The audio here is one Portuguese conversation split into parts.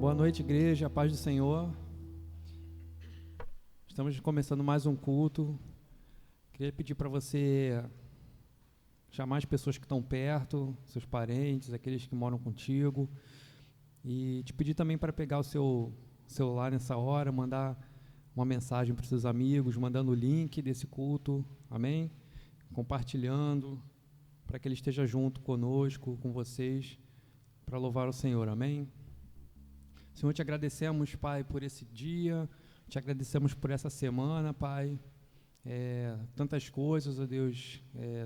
Boa noite, igreja, a paz do Senhor. Estamos começando mais um culto. Queria pedir para você chamar as pessoas que estão perto, seus parentes, aqueles que moram contigo, e te pedir também para pegar o seu celular nessa hora, mandar uma mensagem para os seus amigos, mandando o link desse culto, amém? Compartilhando, para que ele esteja junto conosco, com vocês, para louvar o Senhor, amém? Senhor, te agradecemos, Pai, por esse dia, te agradecemos por essa semana, Pai, tantas coisas, ó Deus,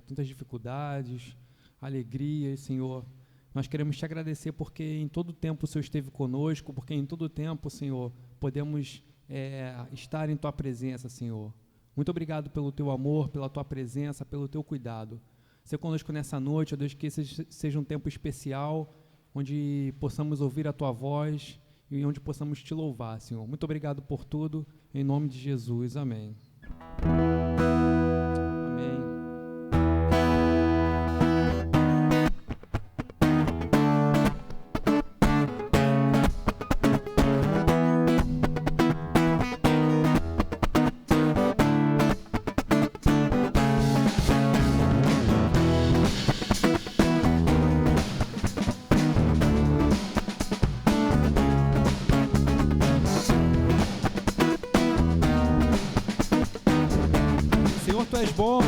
tantas dificuldades, alegrias, Senhor. Nós queremos te agradecer porque em todo tempo o Senhor esteve conosco, porque em todo tempo, Senhor, podemos estar em Tua presença, Senhor. Muito obrigado pelo Teu amor, pela Tua presença, pelo Teu cuidado. Seja conosco nessa noite, ó Deus, que esse seja um tempo especial, onde possamos ouvir a Tua voz e onde possamos Te louvar, Senhor. Muito obrigado por tudo, em nome de Jesus, amém. Amém. Tu és bom,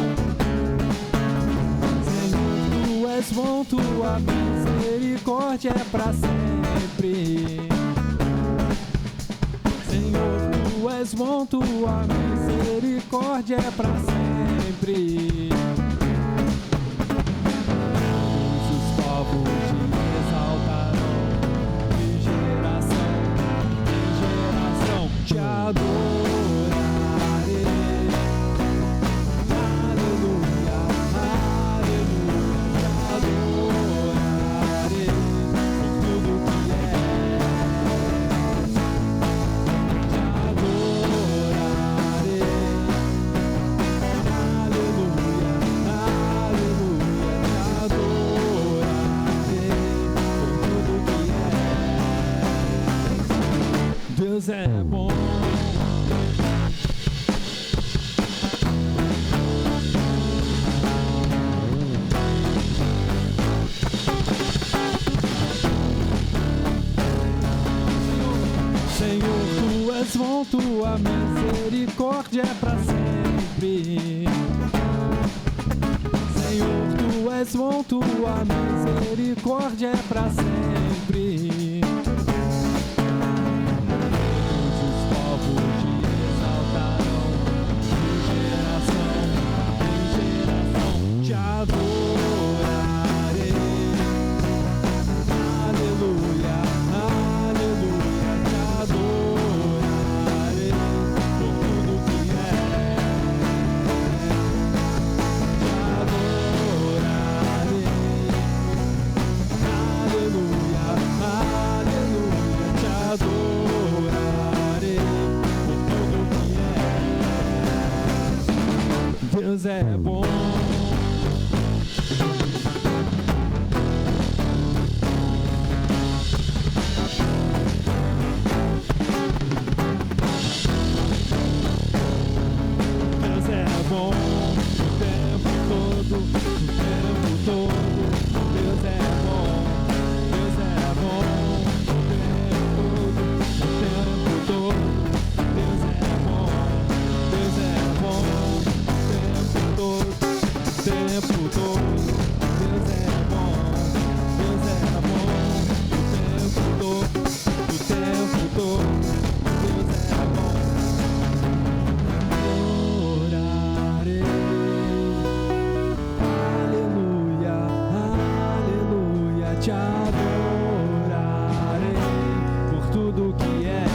Senhor, Tu és bom, Tua misericórdia é para sempre. Senhor, Tu és bom, Tua misericórdia é para sempre. Todos os povos te exaltarão, de geração em geração te adorarão. Deus é bom. Senhor, Tu és bom, Tua misericórdia é para sempre. Senhor, Tu és bom, Tua misericórdia é para sempre. Deus é bom. Deus é bom o tempo todo, o tempo todo. Deus é bom, Deus é bom o tempo todo. Deus é bom, Deus é bom. Tempo todo, Deus é bom, Deus é bom, o tempo todo, Deus é bom. Orarei, aleluia, aleluia, te adorarei por tudo que é.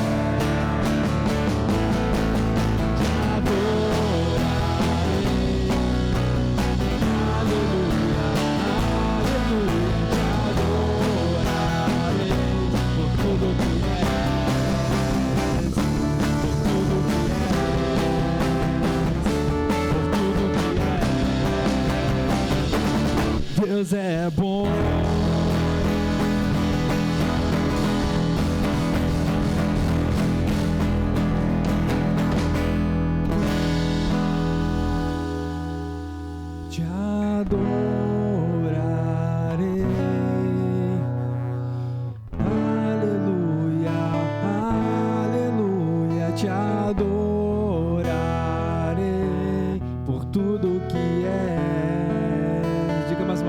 Deus é bom.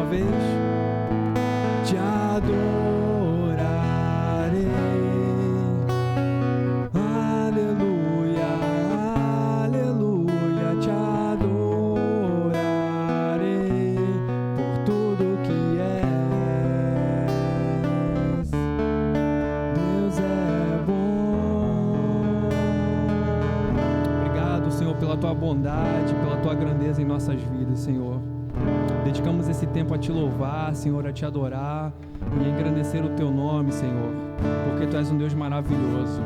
uma vez. Te adorarei. Aleluia, aleluia. Te adorarei por tudo que és. Deus é bom. Obrigado, Senhor, pela tua bondade, pela tua grandeza em nossas vidas, Senhor. Dedicamos esse tempo a te louvar, Senhor, a te adorar e a engrandecer o teu nome, Senhor, porque tu és um Deus maravilhoso.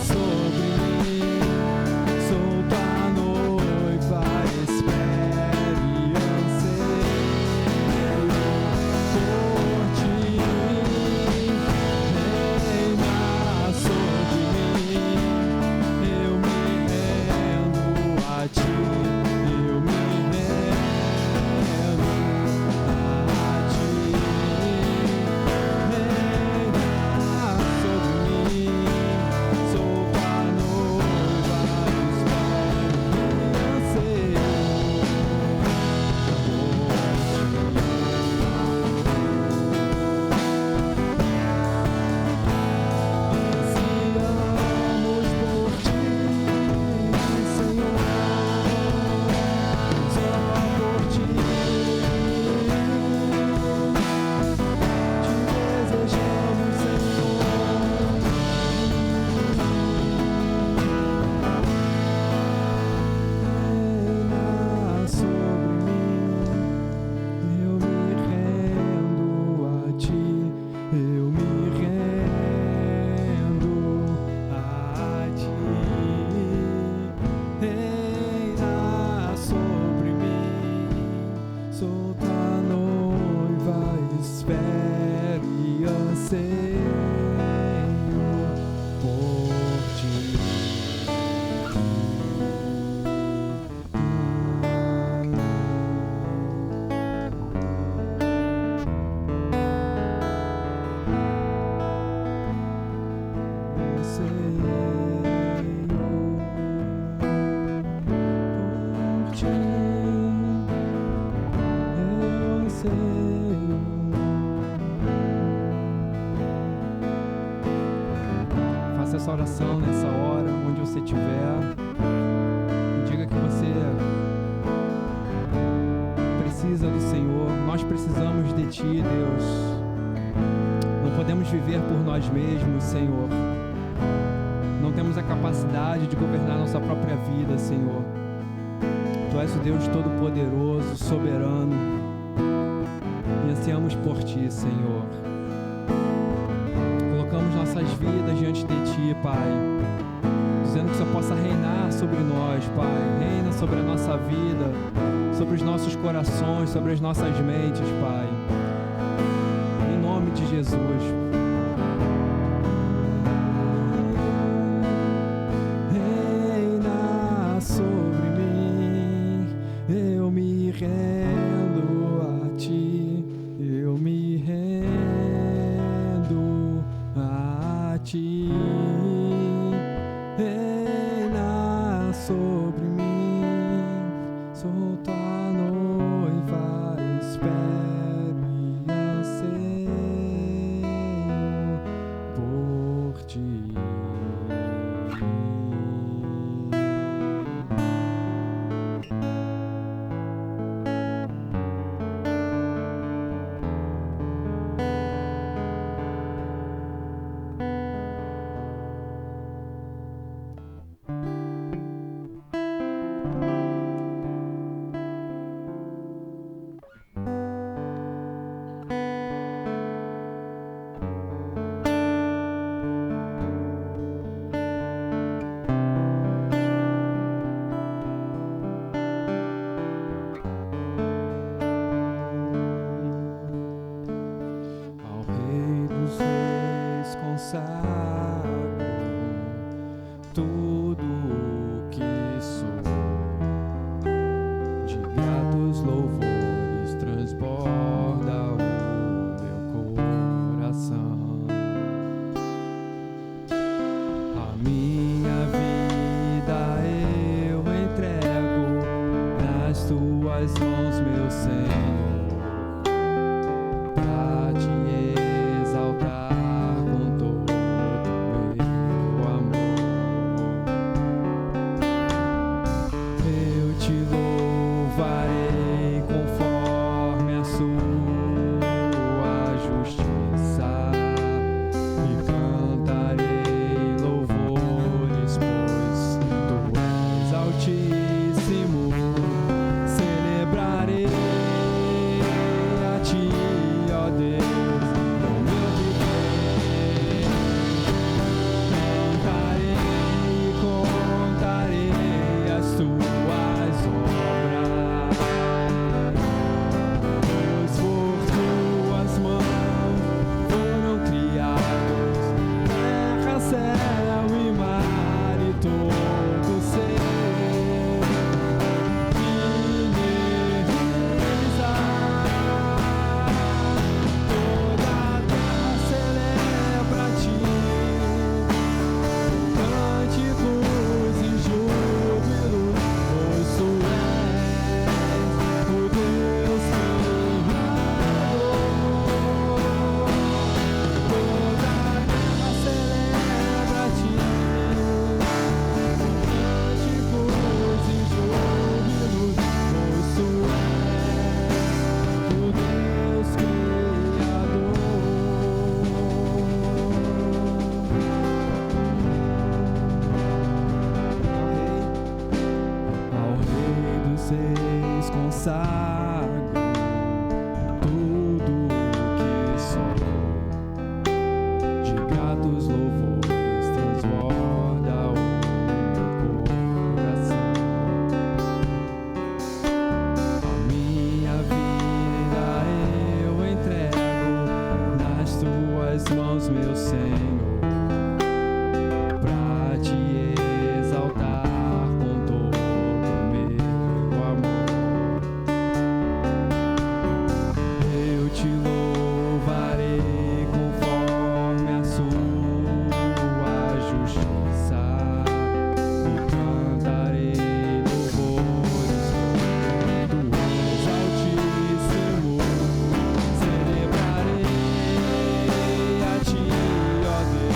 Sou Faça essa oração nessa hora, onde você estiver. Diga que você precisa do Senhor. Nós precisamos de Ti, Deus. Não podemos viver por nós mesmos, Senhor. Não temos a capacidade de governar nossa própria vida, Senhor. Tu és o Deus Todo-Poderoso, soberano. E ansiamos por Ti, Senhor. Colocamos nossas vidas diante de Ti, Pai, dizendo que o Senhor possa reinar sobre nós, Pai. Reina sobre a nossa vida, sobre os nossos corações, sobre as nossas mentes, Pai. Em nome de Jesus. Reina sobre mim, eu me rendo a Ti, eu me rendo a Ti. Reina sobre mim, sou Tua noiva, espero e anseio por Ti. Consagro tudo o que sou, de gratos louvores transborda o meu coração. A minha vida eu entrego nas Tuas mãos, meu Senhor, pra Te exaltar com todo mãos, meu Senhor, pra te exaltar com todo o meu amor. Eu te louvarei conforme a sua justiça e cantarei louvores do Altíssimo. Celebrarei a ti, ó Deus.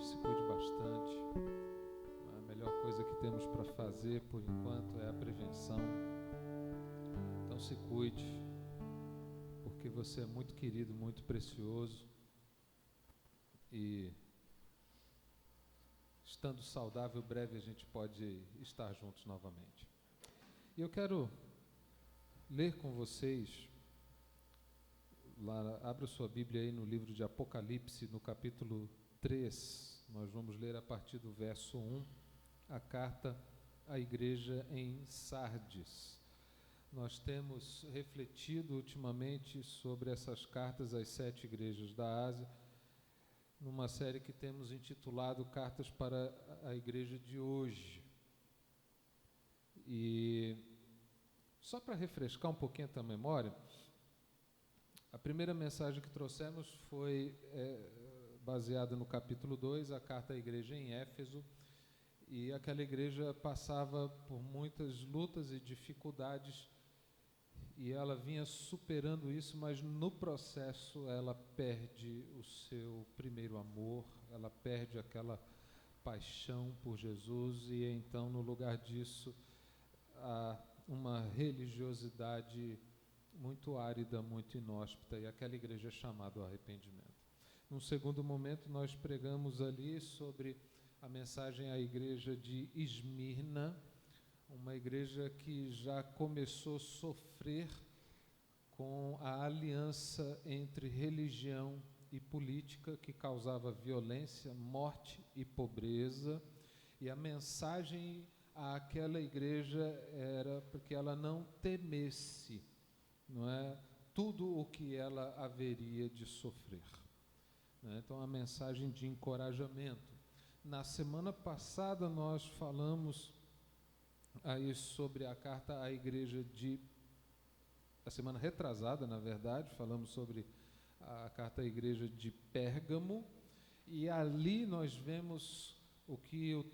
se cuide bastante. A melhor coisa que temos para fazer, por enquanto, é a prevenção. Então se cuide, porque você é muito querido, muito precioso. E estando saudável, breve a gente pode estar juntos novamente. E eu quero ler com vocês, abra sua Bíblia aí no livro de Apocalipse, no capítulo 3, nós vamos ler a partir do verso 1, a carta à igreja em Sardes. Nós temos refletido ultimamente sobre essas cartas às 7 igrejas da Ásia, numa série que temos intitulado Cartas para a Igreja de Hoje. E só para refrescar um pouquinho a tua memória, a primeira mensagem que trouxemos foi baseada no capítulo 2, a carta à igreja em Éfeso, e aquela igreja passava por muitas lutas e dificuldades, e ela vinha superando isso, mas no processo ela perde o seu primeiro amor, ela perde aquela paixão por Jesus, e então no lugar disso há uma religiosidade muito árida, muito inóspita, e aquela igreja é chamada ao arrependimento. Num segundo momento, nós pregamos ali sobre a mensagem à igreja de Esmirna, uma igreja que já começou a sofrer com a aliança entre religião e política, que causava violência, morte e pobreza, e a mensagem àquela igreja era porque ela não temesse, não é, tudo o que ela haveria de sofrer. Então, a mensagem de encorajamento. Na semana passada nós falamos aí sobre a carta à igreja a semana retrasada, na verdade, falamos sobre a carta à igreja de Pérgamo, e ali nós vemos o que o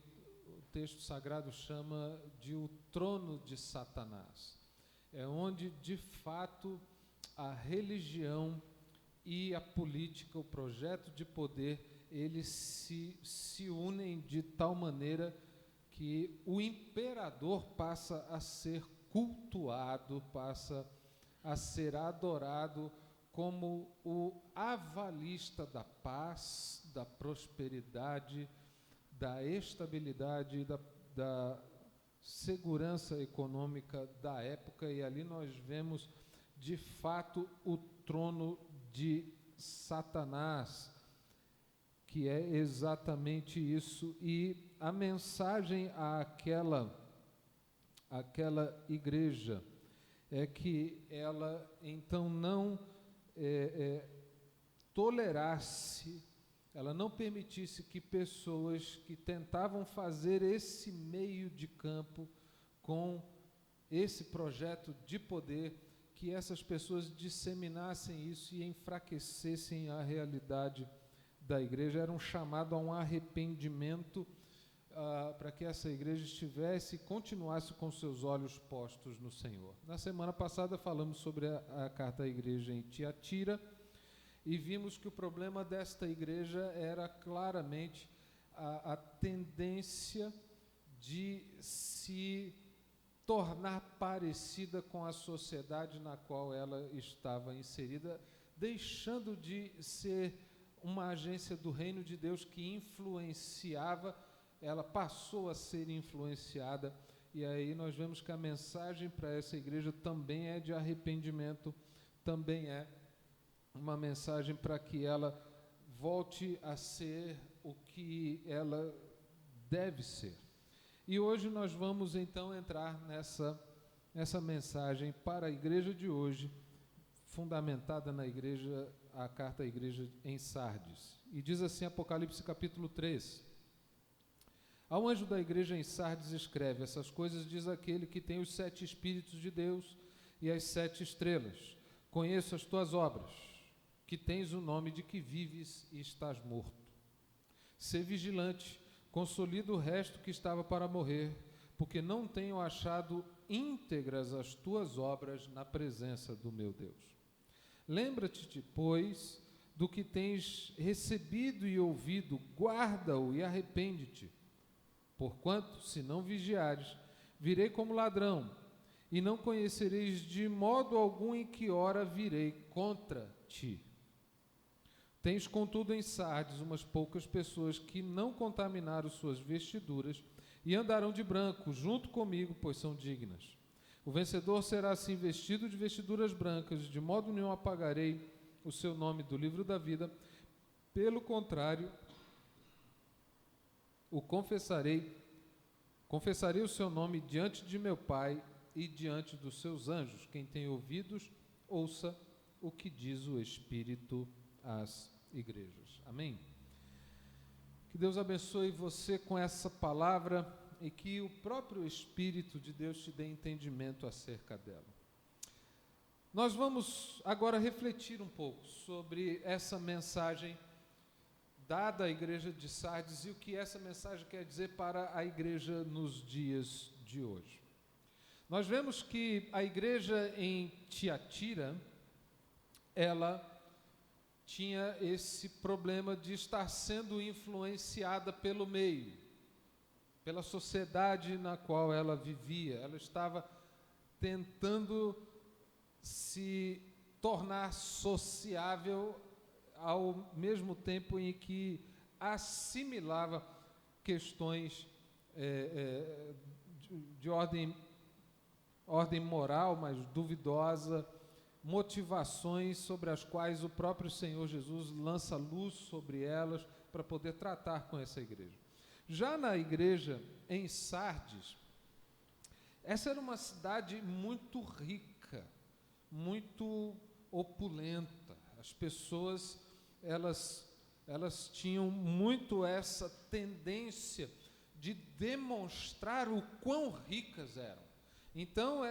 texto sagrado chama de o trono de Satanás. É onde, de fato, a religião e a política, o projeto de poder, eles se unem de tal maneira que o imperador passa a ser cultuado, passa a ser adorado como o avalista da paz, da prosperidade, da estabilidade e da segurança econômica da época, e ali nós vemos de fato o trono de Satanás, que é exatamente isso. E a mensagem àquela igreja é que ela então não tolerasse, ela não permitisse que pessoas que tentavam fazer esse meio de campo com esse projeto de poder, que essas pessoas disseminassem isso e enfraquecessem a realidade da igreja. Era um chamado a um arrependimento para que essa igreja estivesse e continuasse com seus olhos postos no Senhor. Na semana passada falamos sobre a carta à igreja em Tiatira, e vimos que o problema desta igreja era claramente a tendência de se tornar parecida com a sociedade na qual ela estava inserida, deixando de ser uma agência do reino de Deus que influenciava, ela passou a ser influenciada. E aí nós vemos que a mensagem para essa igreja também é de arrependimento, também é uma mensagem para que ela volte a ser o que ela deve ser. E hoje nós vamos então entrar nessa mensagem para a igreja de hoje, fundamentada na igreja, a carta à igreja em Sardes. E diz assim, Apocalipse capítulo 3: Ao anjo da igreja em Sardes escreve: essas coisas diz aquele que tem os 7 Espíritos de Deus e as 7 estrelas. Conheço as tuas obras, que tens o nome de que vives e estás morto. Sê vigilante, consolida o resto que estava para morrer, porque não tenho achado íntegras as tuas obras na presença do meu Deus. Lembra-te, pois, do que tens recebido e ouvido, guarda-o e arrepende-te. Porquanto, se não vigiares, virei como ladrão, e não conhecereis de modo algum em que hora virei contra ti. Tens, contudo, em Sardes umas poucas pessoas que não contaminaram suas vestiduras e andarão de branco junto comigo, pois são dignas. O vencedor será assim vestido de vestiduras brancas, de modo nenhum apagarei o seu nome do livro da vida. Pelo contrário, confessarei o seu nome diante de meu Pai e diante dos seus anjos. Quem tem ouvidos, ouça o que diz o Espírito às igrejas. Amém? Que Deus abençoe você com essa palavra e que o próprio Espírito de Deus te dê entendimento acerca dela. Nós vamos agora refletir um pouco sobre essa mensagem dada à igreja de Sardes e o que essa mensagem quer dizer para a igreja nos dias de hoje. Nós vemos que a igreja em Tiatira, ela tinha esse problema de estar sendo influenciada pelo meio, pela sociedade na qual ela vivia. Ela estava tentando se tornar sociável ao mesmo tempo em que assimilava questões de ordem moral, mas duvidosa, motivações sobre as quais o próprio Senhor Jesus lança luz sobre elas para poder tratar com essa igreja. Já na igreja em Sardes, essa era uma cidade muito rica, muito opulenta. As pessoas, elas tinham muito essa tendência de demonstrar o quão ricas eram. Então,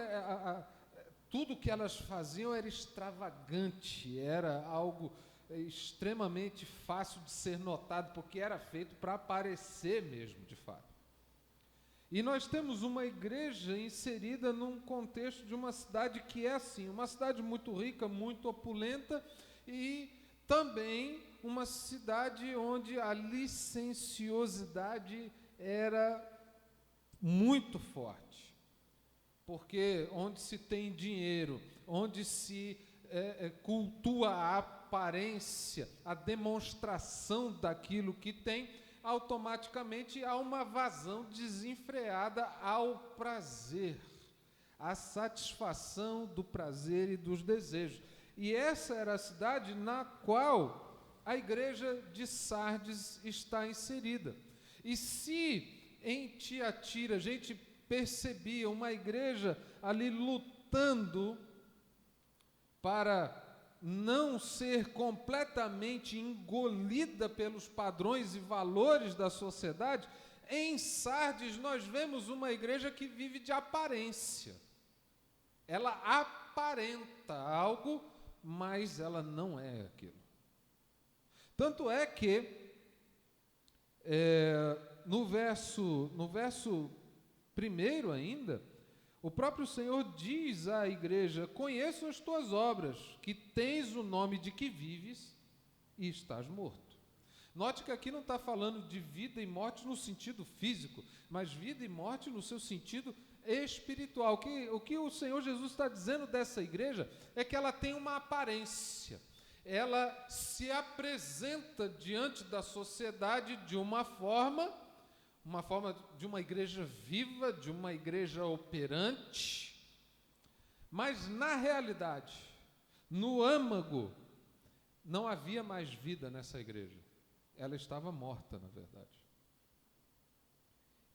tudo que elas faziam era extravagante, era algo extremamente fácil de ser notado, porque era feito para aparecer mesmo, de fato. E nós temos uma igreja inserida num contexto de uma cidade que é assim, uma cidade muito rica, muito opulenta, e também uma cidade onde a licenciosidade era muito forte. Porque onde se tem dinheiro, onde se cultua a aparência, a demonstração daquilo que tem, automaticamente há uma vazão desenfreada ao prazer, à satisfação do prazer e dos desejos. E essa era a cidade na qual a igreja de Sardes está inserida. E se em Tiatira a gente percebia uma igreja ali lutando para não ser completamente engolida pelos padrões e valores da sociedade, em Sardes nós vemos uma igreja que vive de aparência. Ela aparenta algo, mas ela não é aquilo. Tanto é que no verso 1 ainda, o próprio Senhor diz à igreja: conheço as tuas obras, que tens o nome de que vives e estás morto. Note que aqui não está falando de vida e morte no sentido físico, mas vida e morte no seu sentido espiritual. O que o Senhor Jesus está dizendo dessa igreja é que ela tem uma aparência. Ela se apresenta diante da sociedade de uma forma de uma igreja viva, de uma igreja operante, mas na realidade, no âmago, não havia mais vida nessa igreja. Ela estava morta, na verdade.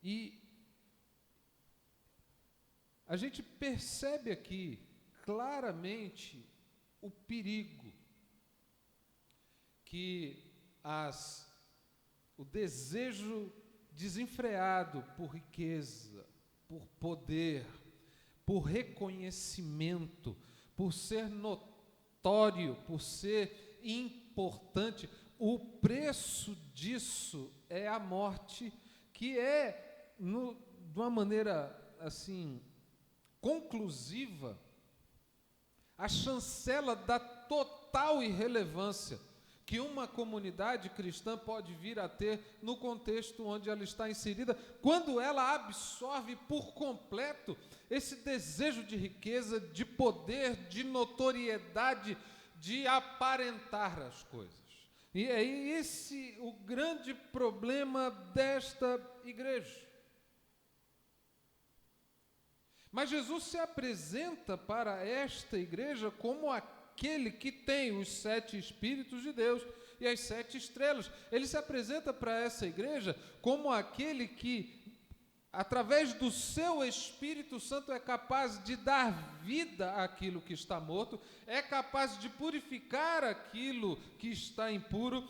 E a gente percebe aqui claramente o perigo que o desejo desenfreado por riqueza, por poder, por reconhecimento, por ser notório, por ser importante, o preço disso é a morte, que é, de uma maneira assim conclusiva, a chancela da total irrelevância que uma comunidade cristã pode vir a ter no contexto onde ela está inserida, quando ela absorve por completo esse desejo de riqueza, de poder, de notoriedade, de aparentar as coisas. E é esse o grande problema desta igreja. Mas Jesus se apresenta para esta igreja como aquele que tem os 7 Espíritos de Deus e as 7 estrelas. Ele se apresenta para essa igreja como aquele que, através do seu Espírito Santo, é capaz de dar vida àquilo que está morto, é capaz de purificar aquilo que está impuro.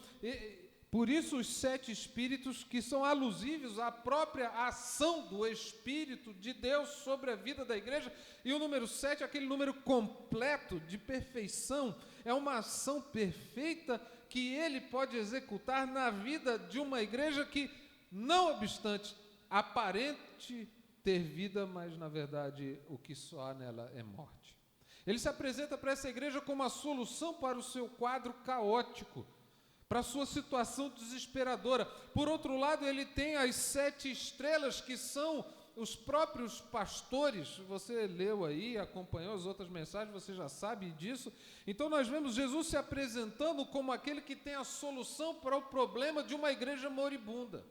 Por isso, os 7 Espíritos, que são alusivos à própria ação do Espírito de Deus sobre a vida da igreja. E o número 7, aquele número completo de perfeição, é uma ação perfeita que ele pode executar na vida de uma igreja que, não obstante aparente ter vida, mas na verdade o que só há nela é morte. Ele se apresenta para essa igreja como a solução para o seu quadro caótico, para a sua situação desesperadora. Por outro lado, ele tem as 7 estrelas, que são os próprios pastores. Você leu aí, acompanhou as outras mensagens, você já sabe disso. Então nós vemos Jesus se apresentando como aquele que tem a solução para o problema de uma igreja moribunda.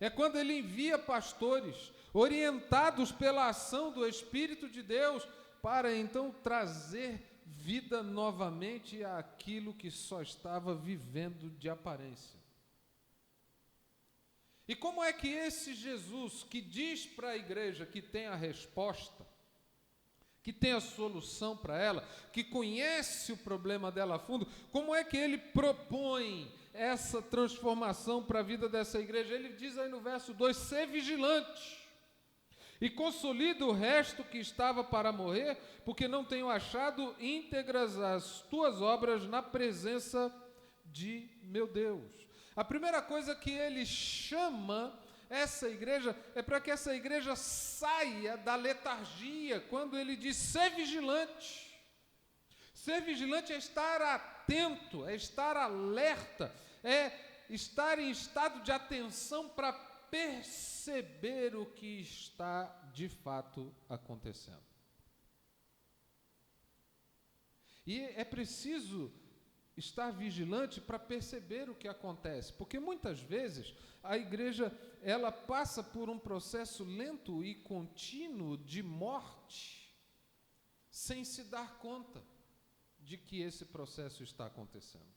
É quando ele envia pastores, orientados pela ação do Espírito de Deus, para então trazer vida novamente àquilo que só estava vivendo de aparência. E como é que esse Jesus, que diz para a igreja que tem a resposta, que tem a solução para ela, que conhece o problema dela a fundo, como é que ele propõe essa transformação para a vida dessa igreja? Ele diz aí no verso 2, ser vigilante e consolida o resto que estava para morrer, porque não tenho achado íntegras as tuas obras na presença de meu Deus. A primeira coisa que ele chama essa igreja é para que essa igreja saia da letargia, quando ele diz ser vigilante. Ser vigilante é estar atento, é estar alerta, é estar em estado de atenção para perceber o que está de fato acontecendo. E é preciso estar vigilante para perceber o que acontece, porque muitas vezes a igreja ela passa por um processo lento e contínuo de morte, sem se dar conta de que esse processo está acontecendo.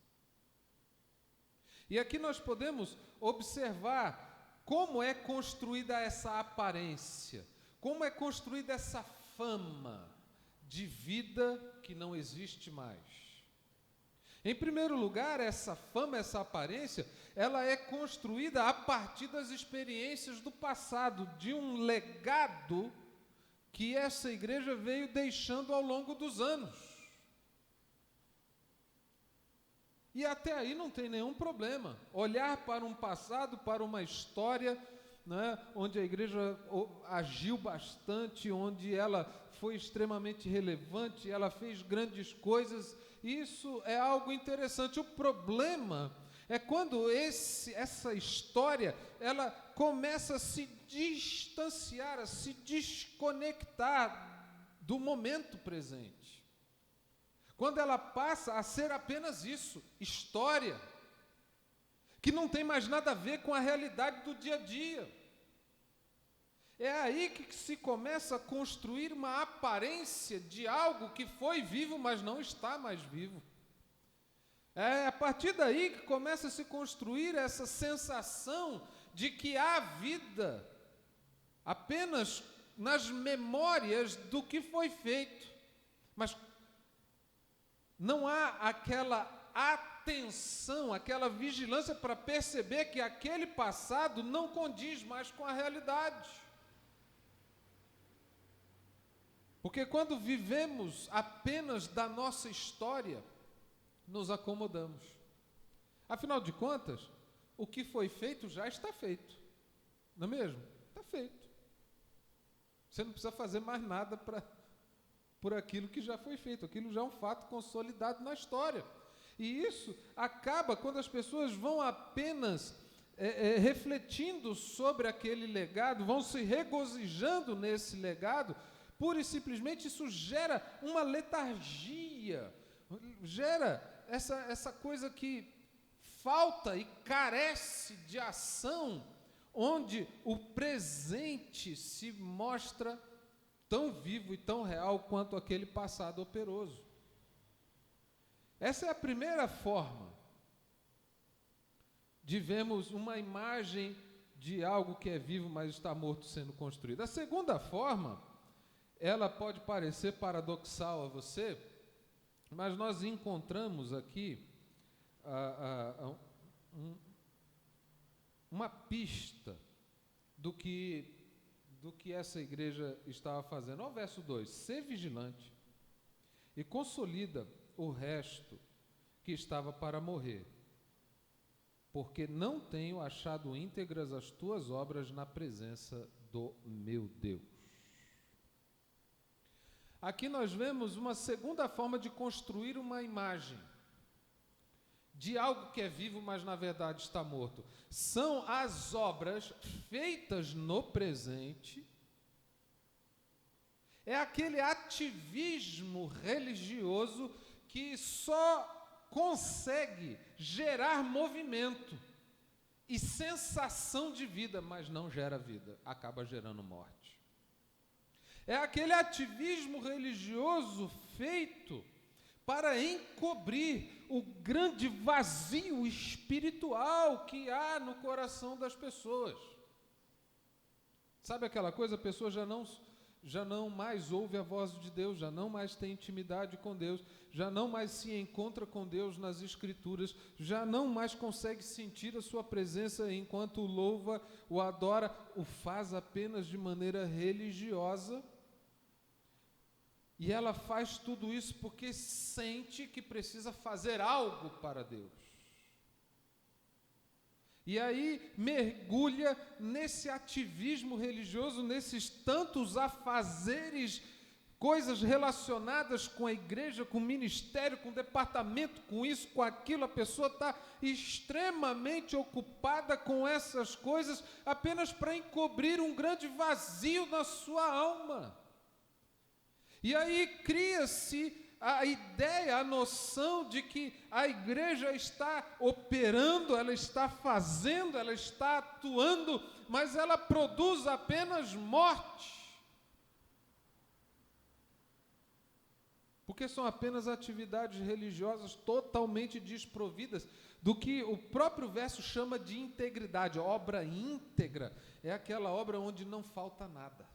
E aqui nós podemos observar como é construída essa aparência, como é construída essa fama de vida que não existe mais. Em primeiro lugar, essa fama, essa aparência, ela é construída a partir das experiências do passado, de um legado que essa igreja veio deixando ao longo dos anos. E até aí não tem nenhum problema. Olhar para um passado, para uma história, né, onde a igreja agiu bastante, onde ela foi extremamente relevante, ela fez grandes coisas, isso é algo interessante. O problema é quando essa história ela começa a se distanciar, a se desconectar do momento presente. Quando ela passa a ser apenas isso, história, que não tem mais nada a ver com a realidade do dia a dia. É aí que se começa a construir uma aparência de algo que foi vivo, mas não está mais vivo. É a partir daí que começa a se construir essa sensação de que há vida apenas nas memórias do que foi feito, mas não há aquela atenção, aquela vigilância para perceber que aquele passado não condiz mais com a realidade. Porque quando vivemos apenas da nossa história, nos acomodamos. Afinal de contas, o que foi feito já está feito. Não é mesmo? Está feito. Você não precisa fazer mais nada por aquilo que já foi feito. Aquilo já é um fato consolidado na história. E isso acaba quando as pessoas vão apenas refletindo sobre aquele legado, vão se regozijando nesse legado, pura e simplesmente isso gera uma letargia, gera essa coisa que falta e carece de ação, onde o presente se mostra tão vivo e tão real quanto aquele passado operoso. Essa é a primeira forma de vermos uma imagem de algo que é vivo, mas está morto sendo construído. A segunda forma, ela pode parecer paradoxal a você, mas nós encontramos aqui uma pista do que essa igreja estava fazendo. Olha o verso 2: ser vigilante e consolida o resto que estava para morrer, porque não tenho achado íntegras as tuas obras na presença do meu Deus. Aqui nós vemos uma segunda forma de construir uma imagem de algo que é vivo, mas na verdade está morto. São as obras feitas no presente. É aquele ativismo religioso que só consegue gerar movimento e sensação de vida, mas não gera vida, acaba gerando morte. É aquele ativismo religioso feito para encobrir o grande vazio espiritual que há no coração das pessoas. Sabe aquela coisa? A pessoa já não mais ouve a voz de Deus, já não mais tem intimidade com Deus, já não mais se encontra com Deus nas Escrituras, já não mais consegue sentir a sua presença enquanto o louva, o adora, o faz apenas de maneira religiosa. E ela faz tudo isso porque sente que precisa fazer algo para Deus. E aí mergulha nesse ativismo religioso, nesses tantos afazeres, coisas relacionadas com a igreja, com o ministério, com o departamento, com isso, com aquilo. A pessoa está extremamente ocupada com essas coisas apenas para encobrir um grande vazio na sua alma. E aí cria-se a ideia, a noção de que a igreja está operando, ela está fazendo, ela está atuando, mas ela produz apenas morte. Porque são apenas atividades religiosas totalmente desprovidas do que o próprio verso chama de integridade. Obra íntegra é aquela obra onde não falta nada.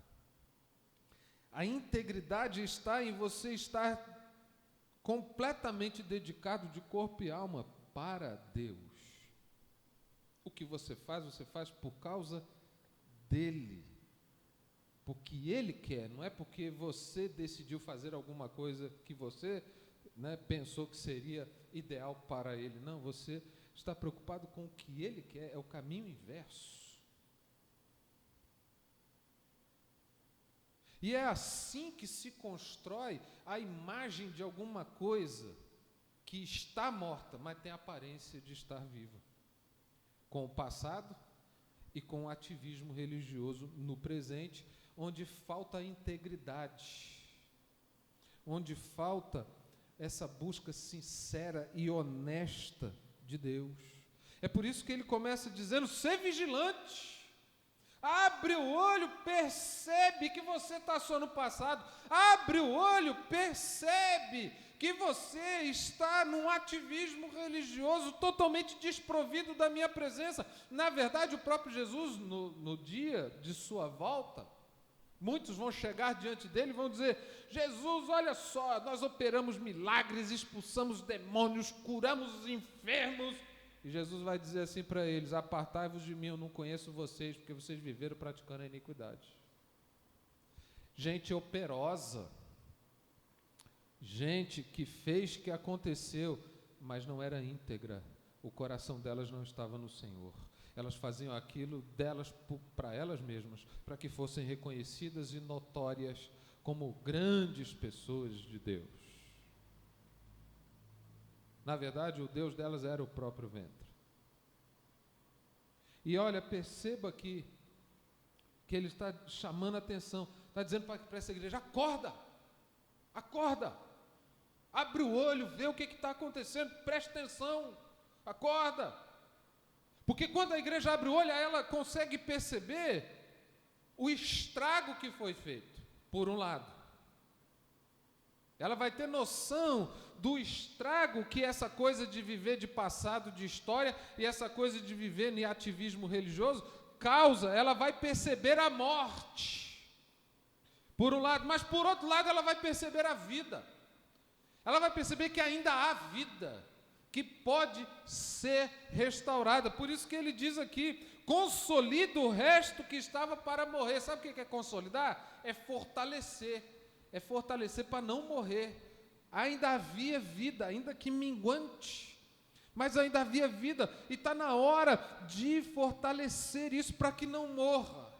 A integridade está em você estar completamente dedicado de corpo e alma para Deus. O que você faz por causa dEle. Porque Ele quer, não é porque você decidiu fazer alguma coisa que você pensou que seria ideal para Ele. Não, você está preocupado com o que Ele quer, é o caminho inverso. E é assim que se constrói a imagem de alguma coisa que está morta, mas tem a aparência de estar viva. Com o passado e com o ativismo religioso no presente, onde falta a integridade, onde falta essa busca sincera e honesta de Deus. É por isso que ele começa dizendo: ser vigilante. Abre o olho, percebe que você está só no passado. Abre o olho, percebe que você está num ativismo religioso totalmente desprovido da minha presença. Na verdade, o próprio Jesus, no dia de sua volta, muitos vão chegar diante dele e vão dizer: Jesus, olha só, nós operamos milagres, expulsamos demônios, curamos os enfermos. E Jesus vai dizer assim para eles: apartai-vos de mim, eu não conheço vocês, porque vocês viveram praticando a iniquidade. Gente operosa, gente que fez que aconteceu, mas não era íntegra, o coração delas não estava no Senhor. Elas faziam aquilo delas para elas mesmas, para que fossem reconhecidas e notórias como grandes pessoas de Deus. Na verdade, o Deus delas era o próprio ventre. E olha, perceba aqui que ele está chamando a atenção, está dizendo para essa igreja: acorda, acorda, abre o olho, vê o que está acontecendo, preste atenção, acorda. Porque quando a igreja abre o olho, ela consegue perceber o estrago que foi feito, por um lado. Ela vai ter noção do estrago que essa coisa de viver de passado, de história, e essa coisa de viver em ativismo religioso causa. Ela vai perceber a morte, por um lado, mas por outro lado ela vai perceber a vida. Ela vai perceber que ainda há vida, que pode ser restaurada. Por isso que ele diz aqui: consolida o resto que estava para morrer. Sabe o que é consolidar? É fortalecer. É fortalecer para não morrer. Ainda havia vida, ainda que minguante, mas ainda havia vida, e está na hora de fortalecer isso para que não morra.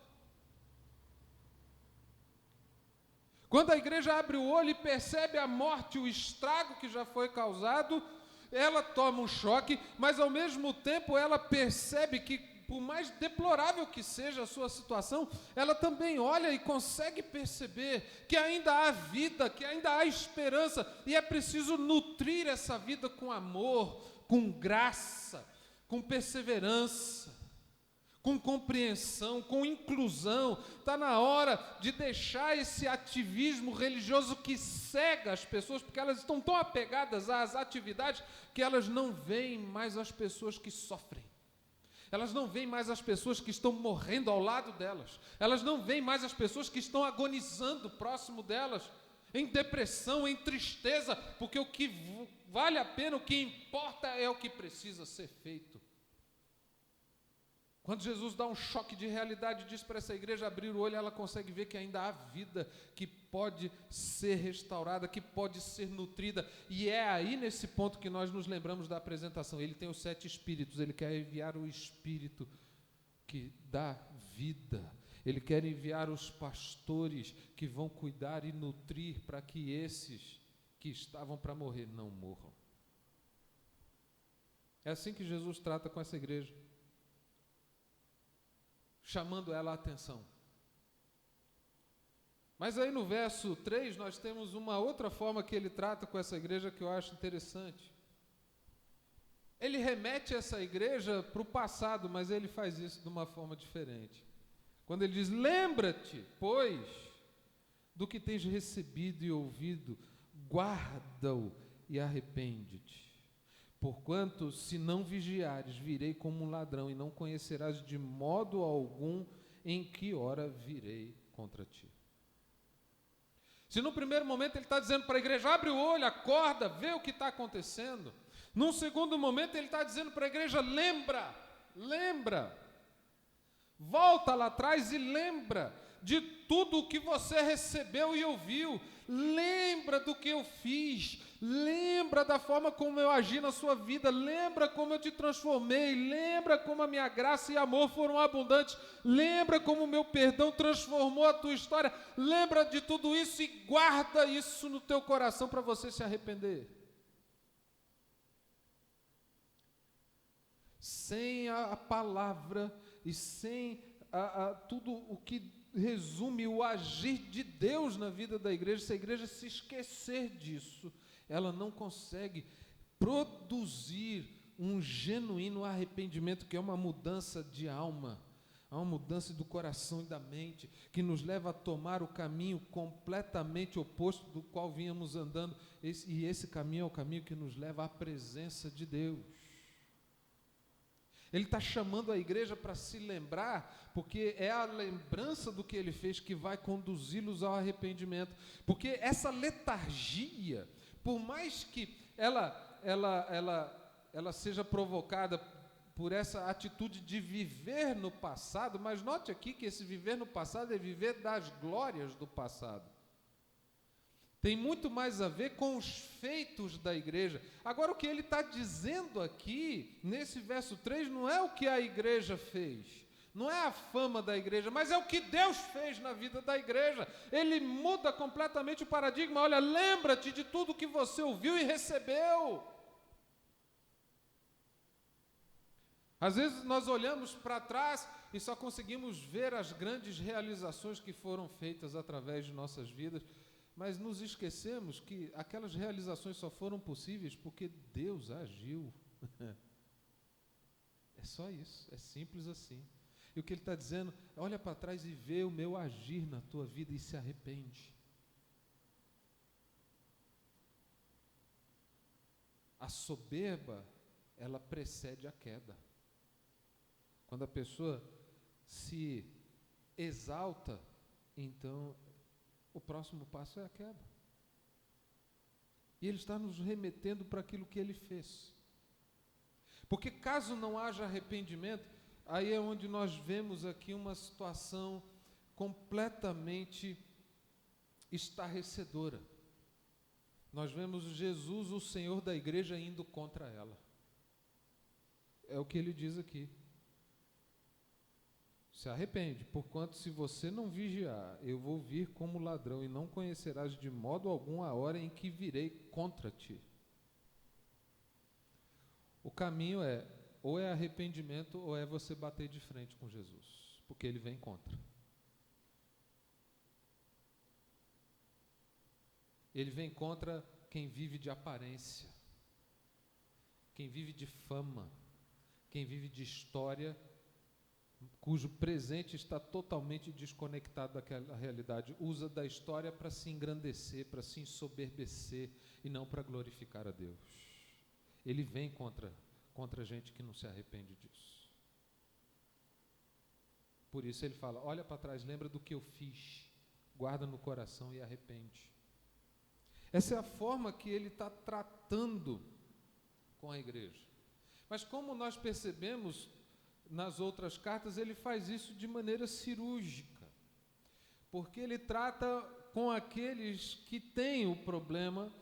Quando a igreja abre o olho e percebe a morte, o estrago que já foi causado, ela toma um choque, mas ao mesmo tempo ela percebe que, por mais deplorável que seja a sua situação, ela também olha e consegue perceber que ainda há vida, que ainda há esperança, e é preciso nutrir essa vida com amor, com graça, com perseverança, com compreensão, com inclusão. Está na hora de deixar esse ativismo religioso que cega as pessoas, porque elas estão tão apegadas às atividades que elas não veem mais as pessoas que sofrem. Elas não veem mais as pessoas que estão morrendo ao lado delas. Elas não veem mais as pessoas que estão agonizando próximo delas, em depressão, em tristeza, porque o que vale a pena, o que importa é o que precisa ser feito. Quando Jesus dá um choque de realidade e diz para essa igreja abrir o olho, ela consegue ver que ainda há vida, que pode ser restaurada, que pode ser nutrida. E é aí nesse ponto que nós nos lembramos da apresentação. Ele tem os 7 espíritos, ele quer enviar o espírito que dá vida. Ele quer enviar os pastores que vão cuidar e nutrir para que esses que estavam para morrer não morram. É assim que Jesus trata com essa igreja, chamando ela a atenção. Mas aí no verso 3 nós temos uma outra forma que ele trata com essa igreja que eu acho interessante. Ele remete essa igreja para o passado, mas ele faz isso de uma forma diferente. Quando ele diz: lembra-te, pois, do que tens recebido e ouvido, guarda-o e arrepende-te. Porquanto, se não vigiares, virei como um ladrão, e não conhecerás de modo algum em que hora virei contra ti. Se no primeiro momento ele está dizendo para a igreja: abre o olho, acorda, vê o que está acontecendo. Num segundo momento ele está dizendo para a igreja: lembra, volta lá atrás e lembra de tudo o que você recebeu e ouviu. Lembra do que eu fiz, lembra da forma como eu agi na sua vida, lembra como eu te transformei, lembra como a minha graça e amor foram abundantes, lembra como o meu perdão transformou a tua história, lembra de tudo isso e guarda isso no teu coração para você se arrepender. Sem a palavra e sem tudo o que resume o agir de Deus na vida da igreja, se a igreja se esquecer disso, ela não consegue produzir um genuíno arrependimento, que é uma mudança de alma, uma mudança do coração e da mente, que nos leva a tomar o caminho completamente oposto do qual vínhamos andando, e esse caminho é o caminho que nos leva à presença de Deus. Ele está chamando a igreja para se lembrar, porque é a lembrança do que ele fez que vai conduzi-los ao arrependimento. Porque essa letargia, por mais que ela seja provocada por essa atitude de viver no passado, mas note aqui que esse viver no passado é viver das glórias do passado. Tem muito mais a ver com os feitos da igreja. Agora, o que ele está dizendo aqui, nesse verso 3, não é o que a igreja fez, não é a fama da igreja, mas é o que Deus fez na vida da igreja. Ele muda completamente o paradigma. Olha, lembra-te de tudo que você ouviu e recebeu. Às vezes nós olhamos para trás e só conseguimos ver as grandes realizações que foram feitas através de nossas vidas, mas nos esquecemos que aquelas realizações só foram possíveis porque Deus agiu. É só isso, é simples assim. E o que ele está dizendo, olha para trás e vê o meu agir na tua vida e se arrepende. A soberba, ela precede a queda. Quando a pessoa se exalta, então o próximo passo é a queda. E ele está nos remetendo para aquilo que ele fez. Porque caso não haja arrependimento, aí é onde nós vemos aqui uma situação completamente estarrecedora. Nós vemos Jesus, o Senhor da igreja, indo contra ela. É o que ele diz aqui. Se arrepende, porquanto se você não vigiar, eu vou vir como ladrão e não conhecerás de modo algum a hora em que virei contra ti. O caminho é, ou é arrependimento, ou é você bater de frente com Jesus, porque ele vem contra. Ele vem contra quem vive de aparência, quem vive de fama, quem vive de história, cujo presente está totalmente desconectado daquela realidade, usa da história para se engrandecer, para se ensoberbecer e não para glorificar a Deus. Ele vem contra gente que não se arrepende disso. Por isso ele fala, olha para trás, lembra do que eu fiz, guarda no coração e arrepende. Essa é a forma que ele está tratando com a igreja. Mas como nós percebemos nas outras cartas, ele faz isso de maneira cirúrgica, porque ele trata com aqueles que têm o problema.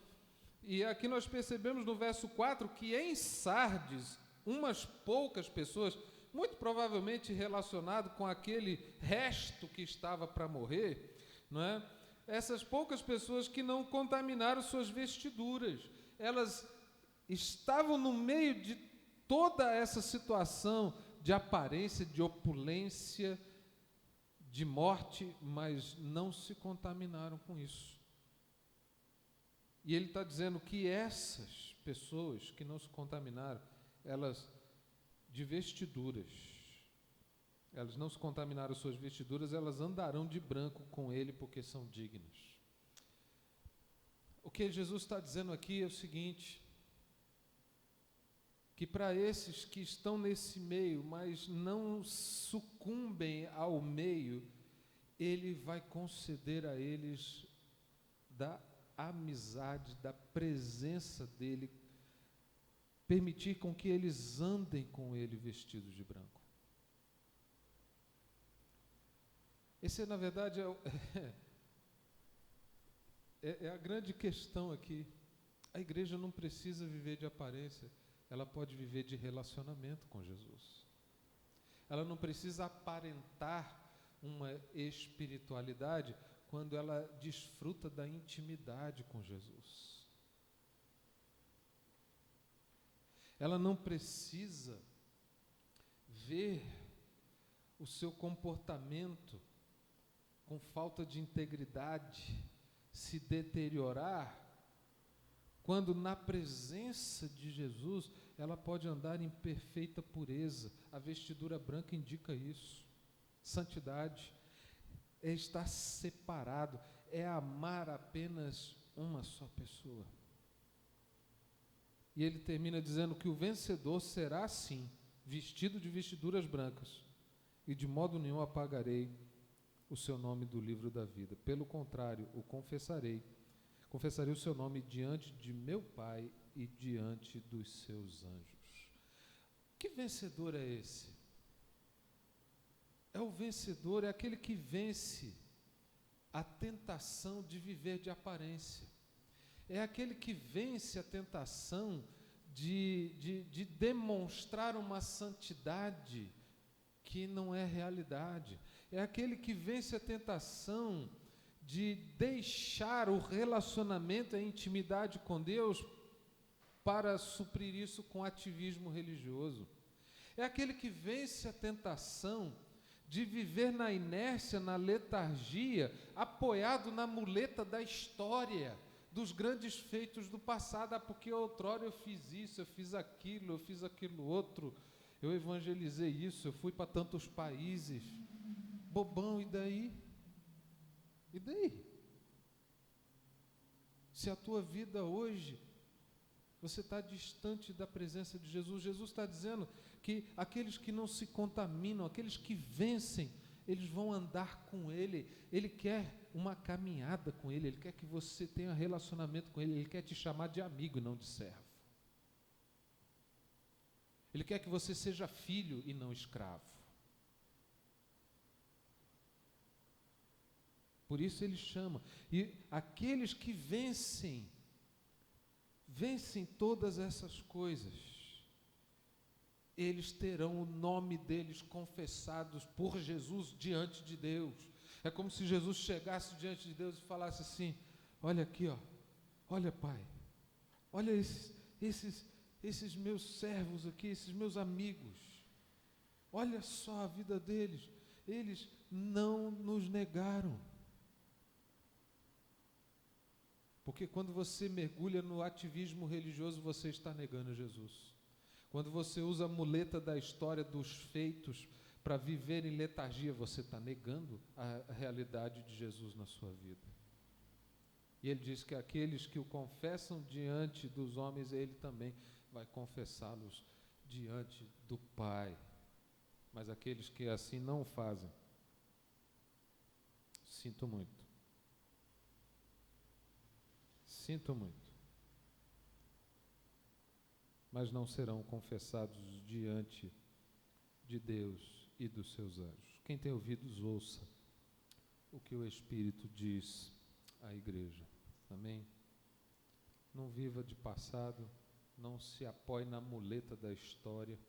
E aqui nós percebemos no verso 4 que em Sardes, umas poucas pessoas, muito provavelmente relacionado com aquele resto que estava para morrer, não é? Essas poucas pessoas que não contaminaram suas vestiduras, elas estavam no meio de toda essa situação de aparência, de opulência, de morte, mas não se contaminaram com isso. E ele está dizendo que essas pessoas que não se contaminaram, elas de vestiduras, elas não se contaminaram suas vestiduras, elas andarão de branco com ele porque são dignas. O que Jesus está dizendo aqui é o seguinte, que para esses que estão nesse meio, mas não sucumbem ao meio, ele vai conceder a eles da amizade, da presença dele, permitir com que eles andem com ele vestidos de branco. Esse, na verdade, é a grande questão aqui. A igreja não precisa viver de aparência, ela pode viver de relacionamento com Jesus. Ela não precisa aparentar uma espiritualidade quando ela desfruta da intimidade com Jesus. Ela não precisa ver o seu comportamento com falta de integridade se deteriorar, quando na presença de Jesus ela pode andar em perfeita pureza. A vestidura branca indica isso. Santidade é estar separado, é amar apenas uma só pessoa. E ele termina dizendo que o vencedor será assim, vestido de vestiduras brancas, e de modo nenhum apagarei o seu nome do livro da vida. Pelo contrário, o confessarei o seu nome diante de meu Pai e diante dos seus anjos. Que vencedor é esse? É o vencedor, é aquele que vence a tentação de viver de aparência. É aquele que vence a tentação de demonstrar uma santidade que não é realidade. É aquele que vence a tentação de deixar o relacionamento, a intimidade com Deus para suprir isso com ativismo religioso. É aquele que vence a tentação de viver na inércia, na letargia, apoiado na muleta da história, dos grandes feitos do passado. Porque outrora eu fiz isso, eu fiz aquilo outro, eu evangelizei isso, eu fui para tantos países. Bobão, e daí? E daí? Se a tua vida hoje, você está distante da presença de Jesus, Jesus está dizendo que aqueles que não se contaminam, aqueles que vencem, eles vão andar com Ele. Ele quer uma caminhada com Ele, Ele quer que você tenha relacionamento com Ele, Ele quer te chamar de amigo e não de servo. Ele quer que você seja filho e não escravo. Por isso Ele chama. E aqueles que vencem todas essas coisas, eles terão o nome deles confessados por Jesus diante de Deus. É como se Jesus chegasse diante de Deus e falasse assim: olha aqui, ó, olha, Pai, olha esses meus servos aqui, esses meus amigos, olha só a vida deles, eles não nos negaram. Porque quando você mergulha no ativismo religioso, você está negando Jesus. Quando você usa a muleta da história, dos feitos, para viver em letargia, você está negando a realidade de Jesus na sua vida. E Ele diz que aqueles que o confessam diante dos homens, Ele também vai confessá-los diante do Pai. Mas aqueles que assim não o fazem, sinto muito. Sinto muito. Mas não serão confessados diante de Deus e dos seus anjos. Quem tem ouvidos, ouça o que o Espírito diz à igreja. Amém? Não viva de passado, não se apoie na muleta da história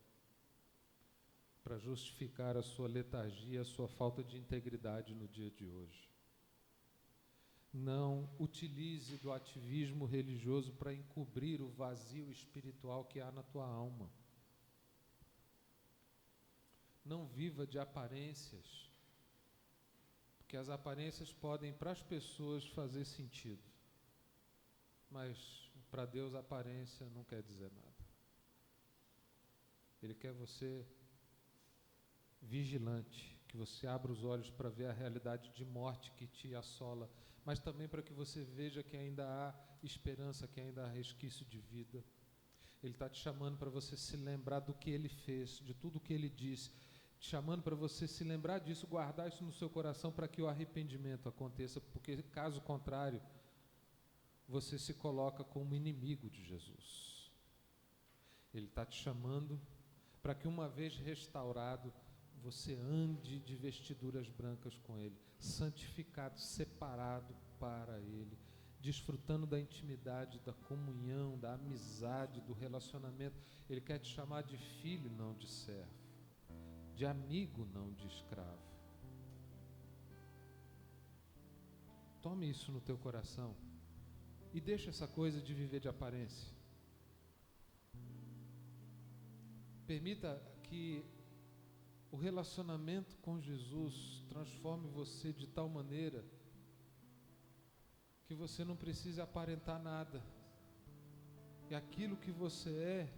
para justificar a sua letargia, a sua falta de integridade no dia de hoje. Não utilize do ativismo religioso para encobrir o vazio espiritual que há na tua alma. Não viva de aparências, porque as aparências podem para as pessoas fazer sentido, mas para Deus a aparência não quer dizer nada. Ele quer você vigilante, que você abra os olhos para ver a realidade de morte que te assola, mas também para que você veja que ainda há esperança, que ainda há resquício de vida. Ele está te chamando para você se lembrar do que Ele fez, de tudo que Ele disse, te chamando para você se lembrar disso, guardar isso no seu coração para que o arrependimento aconteça, porque caso contrário, você se coloca como inimigo de Jesus. Ele está te chamando para que uma vez restaurado, você ande de vestiduras brancas com Ele, santificado, separado para Ele, desfrutando da intimidade, da comunhão, da amizade, do relacionamento. Ele quer te chamar de filho, não de servo, de amigo, não de escravo. Tome isso no teu coração e deixa essa coisa de viver de aparência. Permita que o relacionamento com Jesus transforme você de tal maneira que você não precise aparentar nada. E aquilo que você é,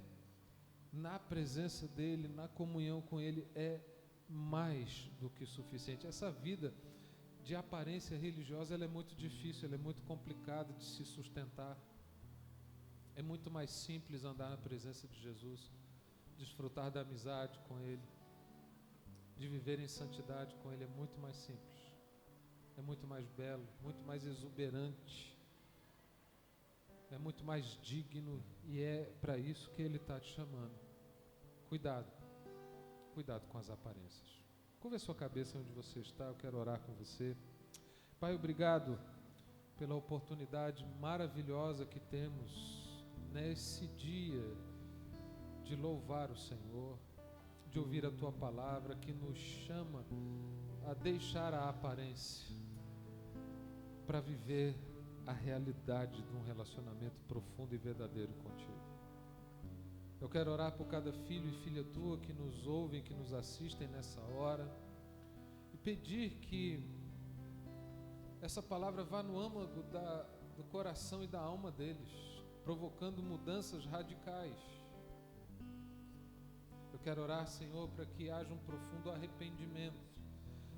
na presença dEle, na comunhão com Ele, é mais do que suficiente. Essa vida de aparência religiosa, ela é muito difícil, ela é muito complicada de se sustentar. É muito mais simples andar na presença de Jesus, desfrutar da amizade com Ele, de viver em santidade com Ele. É muito mais simples, é muito mais belo, muito mais exuberante, é muito mais digno, e é para isso que Ele está te chamando. Cuidado com as aparências. Curva a sua cabeça onde você está, eu quero orar com você. Pai, obrigado pela oportunidade maravilhosa que temos nesse dia de louvar o Senhor, de ouvir a Tua palavra que nos chama a deixar a aparência para viver a realidade de um relacionamento profundo e verdadeiro contigo. Eu quero orar por cada filho e filha tua que nos ouvem, que nos assistem nessa hora, e pedir que essa palavra vá no âmago do coração e da alma deles, provocando mudanças radicais. Eu quero orar, Senhor, para que haja um profundo arrependimento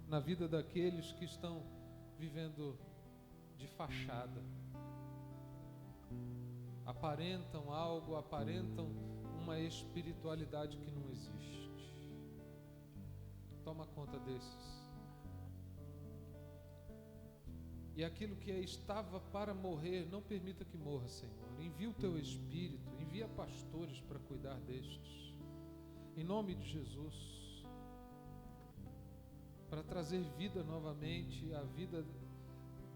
na vida daqueles que estão vivendo de fachada. Aparentam algo, aparentam uma espiritualidade que não existe. Toma conta desses. E aquilo que estava para morrer, não permita que morra, Senhor. Envia o teu Espírito, envia pastores para cuidar destes. Em nome de Jesus. Para trazer vida novamente à vida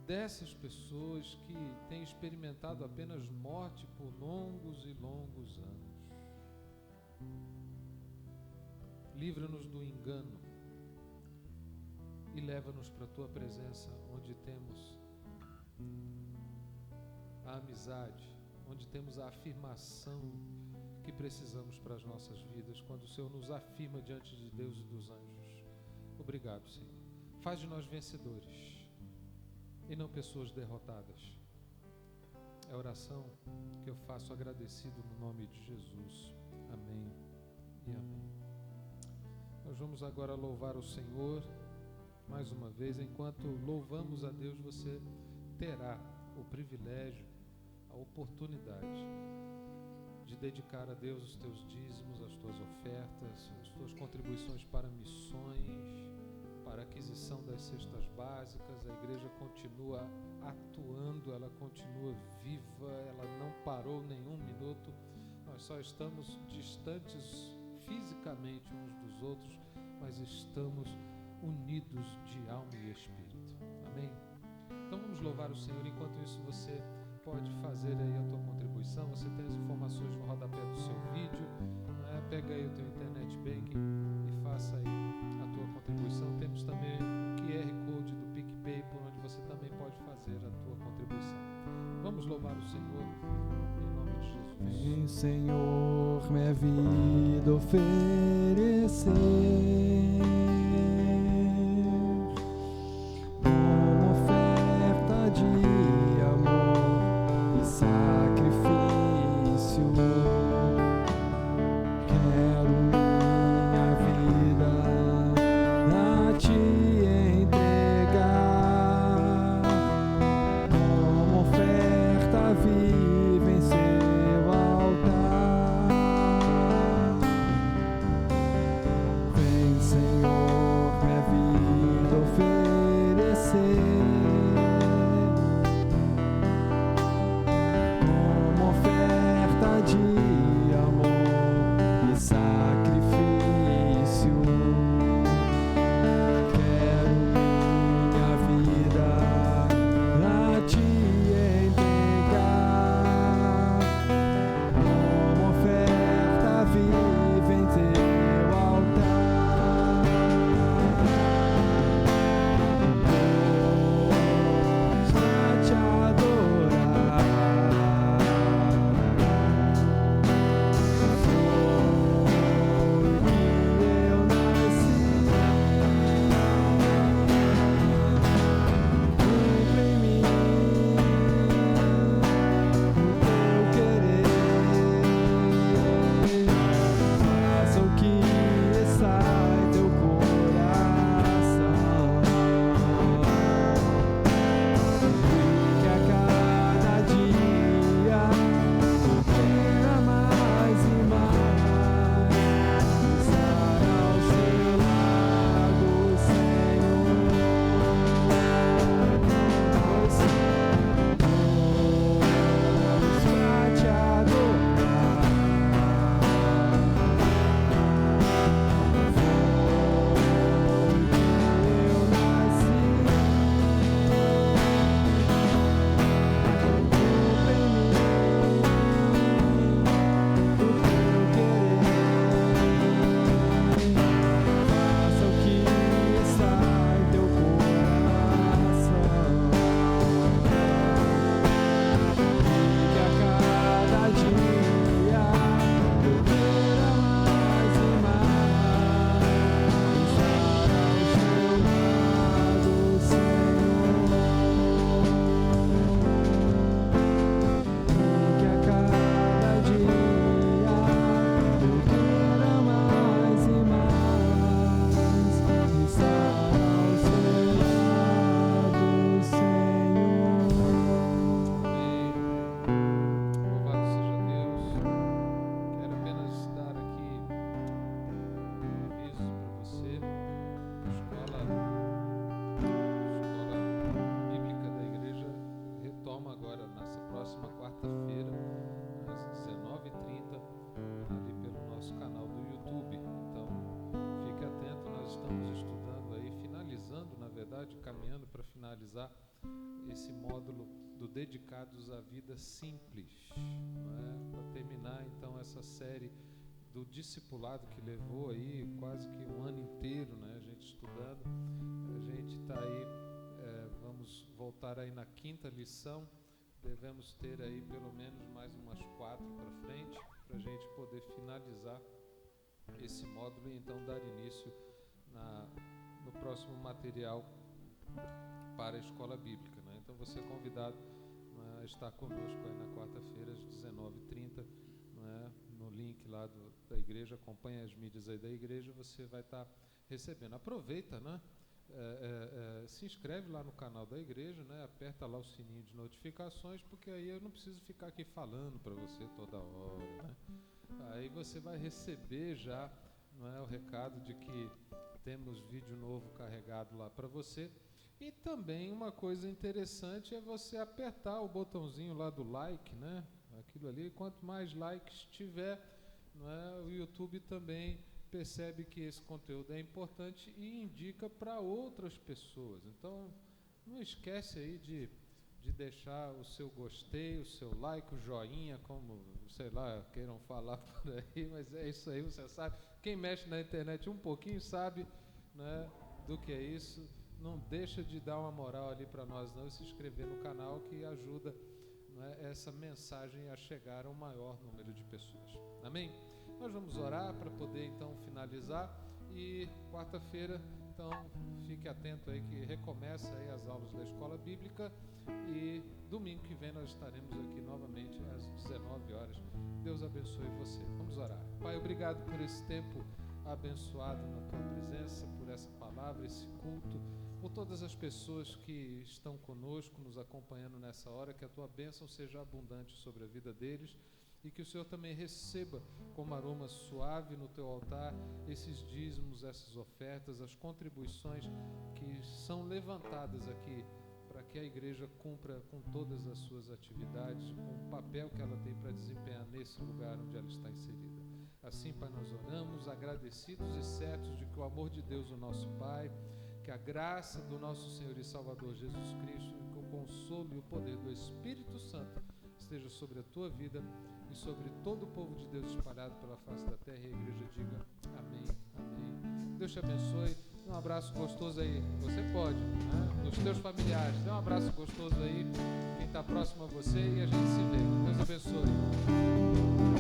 dessas pessoas que têm experimentado apenas morte por longos e longos anos. Livra-nos do engano e leva-nos para a tua presença, onde temos a amizade, onde temos a afirmação que precisamos para as nossas vidas, quando o Senhor nos afirma diante de Deus e dos anjos. Obrigado, Senhor. Faz de nós vencedores e não pessoas derrotadas. É a oração que eu faço agradecido no nome de Jesus. Amém e amém. Nós vamos agora louvar o Senhor mais uma vez. Enquanto louvamos a Deus, você terá o privilégio, a oportunidade de dedicar a Deus os teus dízimos, as tuas ofertas, as tuas contribuições para missões, para a aquisição das cestas básicas. A igreja continua atuando, ela continua viva, ela não parou nenhum minuto. Nós só estamos distantes fisicamente uns dos outros, mas estamos unidos de alma e espírito. Amém? Então vamos louvar o Senhor. Enquanto isso, você pode fazer aí a tua contribuição. Você tem as informações no rodapé do seu vídeo, né? Pega aí o teu internet banking e faça aí a tua contribuição. Temos também o QR Code do PicPay, por onde você também pode fazer a tua contribuição. Vamos louvar o Senhor em nome de Jesus. Vem, Senhor, minha vida oferecer como oferta de amor e sacrifício. Quero minha vida a te entregar como oferta viva em seu altar. Vem, Escola Bíblica da Igreja retoma agora nessa próxima quarta-feira, às 19h30, ali pelo nosso canal do YouTube. Então, fique atento, nós estamos estudando aí, finalizando, na verdade, caminhando para finalizar esse módulo do Dedicados à Vida Simples, para terminar então essa série do discipulado que levou aí quase que um ano inteiro, a gente estudando. A gente está aí, vamos voltar aí na 5ª lição, devemos ter aí pelo menos mais umas 4 para frente, para a gente poder finalizar esse módulo e então dar início no próximo material para a escola bíblica. Então você é convidado a estar conosco aí na quarta-feira às 19h30, no link lá da igreja. Acompanhe as mídias aí da igreja, você vai estar recebendo. Aproveita, se inscreve lá no canal da igreja, aperta lá o sininho de notificações, porque aí eu não preciso ficar aqui falando para você toda hora, Aí você vai receber já, o recado de que temos vídeo novo carregado lá para você. E também uma coisa interessante é você apertar o botãozinho lá do like, Aquilo ali, quanto mais likes tiver, o YouTube também percebe que esse conteúdo é importante e indica para outras pessoas. Então, não esquece aí de deixar o seu gostei, o seu like, o joinha, como, sei lá, queiram falar por aí, mas é isso aí, você sabe. Quem mexe na internet um pouquinho sabe, do que é isso. Não deixa de dar uma moral ali para nós não, e se inscrever no canal, que ajuda essa mensagem a chegar ao maior número de pessoas. Amém? Nós vamos orar para poder então finalizar, e quarta-feira, então fique atento aí que recomeça aí as aulas da escola bíblica, e domingo que vem nós estaremos aqui novamente às 19 horas. Deus abençoe você. Vamos orar. Pai, obrigado por esse tempo abençoado na tua presença, por essa palavra, esse culto, por todas as pessoas que estão conosco, nos acompanhando nessa hora. Que a tua bênção seja abundante sobre a vida deles, e que o Senhor também receba como aroma suave no teu altar esses dízimos, essas ofertas, as contribuições que são levantadas aqui, para que a igreja cumpra com todas as suas atividades, com o papel que ela tem para desempenhar nesse lugar onde ela está inserida. Assim, Pai, nós oramos agradecidos e certos de que o amor de Deus, o nosso Pai, que a graça do nosso Senhor e Salvador Jesus Cristo, que o consolo e o poder do Espírito Santo esteja sobre a tua vida e sobre todo o povo de Deus espalhado pela face da terra. E a igreja diga amém, amém. Deus te abençoe. Dê um abraço gostoso aí. Você pode, nos teus familiares. Dê um abraço gostoso aí, quem está próximo a você, e a gente se vê. Deus abençoe.